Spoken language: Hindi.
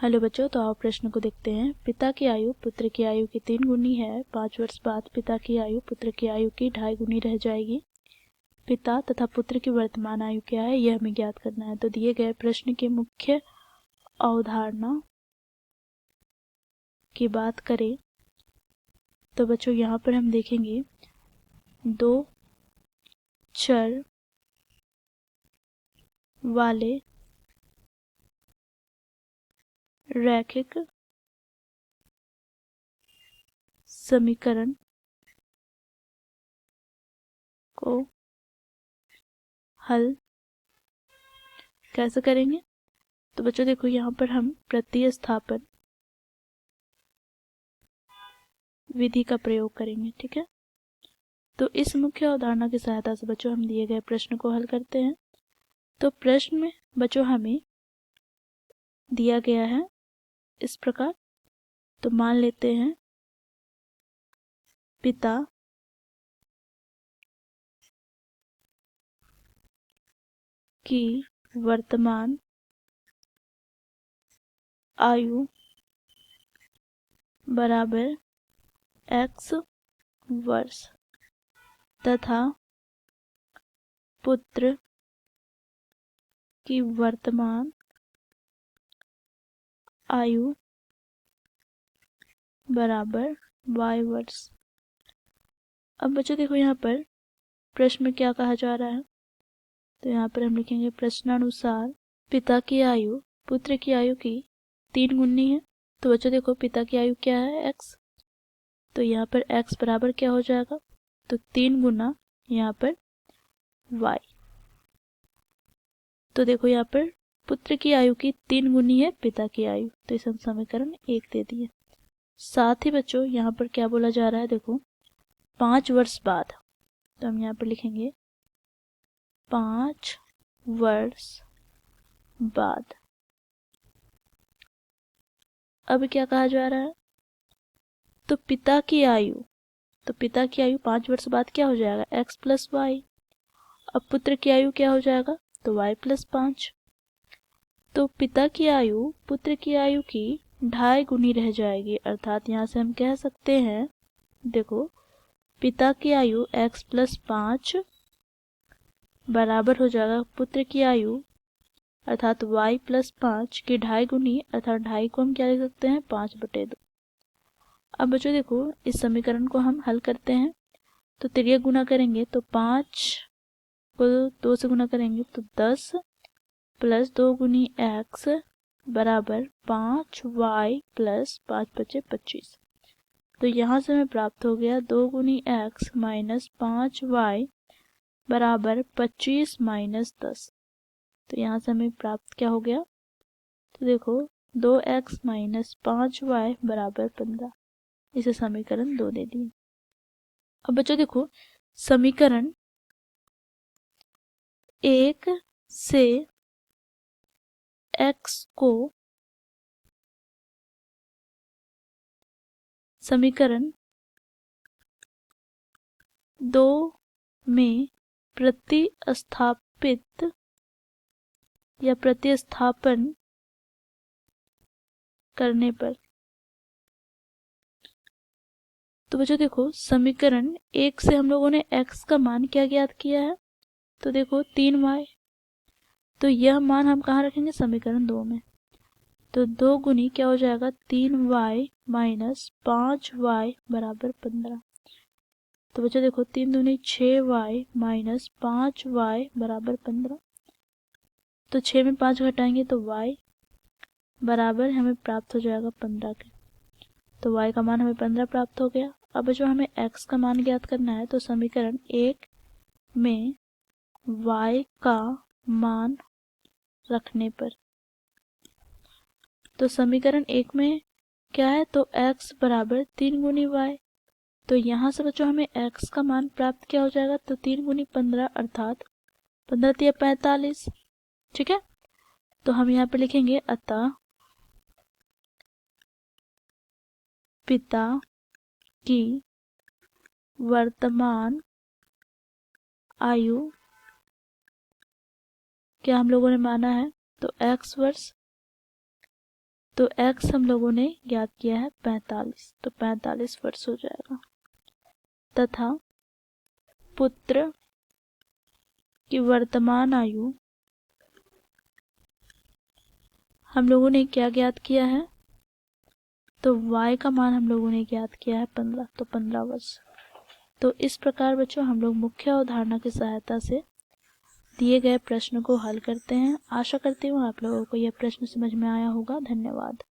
हेलो बच्चों, तो आओ प्रश्न को देखते हैं। पिता की आयु पुत्र की आयु की 3 गुनी है। 5 वर्ष बाद पिता की आयु पुत्र की आयु की 2.5 गुनी रह जाएगी। पिता तथा पुत्र की वर्तमान आयु क्या है, यह हमें ज्ञात करना है। तो दिए गए प्रश्न की मुख्य अवधारणा की बात करें तो बच्चों यहाँ पर हम देखेंगे 2 चर वाले रैखिक समीकरण को हल कैसे करेंगे। तो बच्चों देखो, यहाँ पर हम प्रतिस्थापन विधि का प्रयोग करेंगे, ठीक है। तो इस मुख्य अवधारणा की सहायता से बच्चों हम दिए गए प्रश्न को हल करते हैं। तो प्रश्न में बच्चों हमें दिया गया है इस प्रकार। तो मान लेते हैं पिता की वर्तमान आयु बराबर x वर्ष तथा पुत्र की वर्तमान आयु बराबर y वर्ष। अब बच्चों देखो, यहाँ पर प्रश्न में क्या कहा जा रहा है। तो यहाँ पर हम लिखेंगे प्रश्नानुसार पिता की आयु पुत्र की आयु की 3 गुनी है। तो बच्चों देखो, पिता की आयु क्या है x, तो यहाँ पर x बराबर क्या हो जाएगा, तो 3 गुना यहाँ पर y। तो देखो यहाँ पर पुत्र की आयु की 3 गुनी है पिता की आयु, तो इसे हम समीकरण 1 दे दिए। साथ ही बच्चों यहाँ पर क्या बोला जा रहा है, देखो 5 वर्ष बाद। तो हम यहाँ पर लिखेंगे 5 वर्ष बाद। अब क्या कहा जा रहा है, तो पिता की आयु, तो पिता की आयु 5 वर्ष बाद क्या हो जाएगा, x प्लस वाई। अब पुत्र की आयु क्या हो जाएगा, तो y प्लस 5। तो पिता की आयु पुत्र की आयु की 2.5 गुनी रह जाएगी। अर्थात यहाँ से हम कह सकते हैं, देखो पिता की आयु x प्लस 5 बराबर हो जाएगा पुत्र की आयु अर्थात y प्लस 5 की 2.5 गुनी, अर्थात 2.5 को हम क्या लिख सकते हैं, 5/2। अब बच्चों देखो, इस समीकरण को हम हल करते हैं। तो तिर्यक गुना करेंगे तो 5 को 2 से गुना करेंगे तो 10 प्लस 2 गुनी x बराबर 5y प्लस 5×5=25। तो यहाँ से हमें प्राप्त हो गया 2 गुनी x माइनस 5y बराबर 25 माइनस 10। तो यहाँ से हमें प्राप्त क्या हो गया, तो देखो 2x माइनस 5y बराबर 15। इसे समीकरण 2 दे दिए। अब बच्चों देखो, समीकरण 1 से x को समीकरण 2 में प्रतिस्थापित या प्रतिस्थापन करने पर, तो बच्चों देखो समीकरण 1 से हम लोगों ने x का मान क्या ज्ञात किया है, तो देखो 3y। तो यह मान हम कहाँ रखेंगे, समीकरण 2 में। तो 2 गुनी क्या हो जाएगा, 3y माइनस 5y बराबर 15। तो बच्चों देखो 3 दूनी 6y माइनस 5y बराबर 15। तो 6 में 5 घटाएंगे तो y बराबर हमें प्राप्त हो जाएगा 15 के। तो y का मान हमें 15 प्राप्त हो गया। अब जो हमें x का मान ज्ञात करना है, तो समीकरण 1 में y का मान रखने पर, तो समीकरण 1 में क्या है, तो x बराबर 3 गुनी y। तो यहाँ से बच्चों हमें x का मान प्राप्त क्या हो जाएगा, तो 3 गुनी 15 अर्थात 15 × 45। ठीक है, तो हम यहाँ पे लिखेंगे अतः पिता की वर्तमान आयु क्या हम लोगों ने माना है, तो x वर्ष तो x हम लोगों ने ज्ञात किया है 45, तो 45 वर्ष हो जाएगा। तथा पुत्र की वर्तमान आयु हम लोगों ने क्या ज्ञात किया है, तो y का मान हम लोगों ने ज्ञात किया है 15, तो 15 वर्ष। तो इस प्रकार बच्चों हम लोग मुख्य अवधारणा की सहायता से दिए गए प्रश्न को हल करते हैं। आशा करती हूँ आप लोगों को यह प्रश्न समझ में आया होगा। धन्यवाद।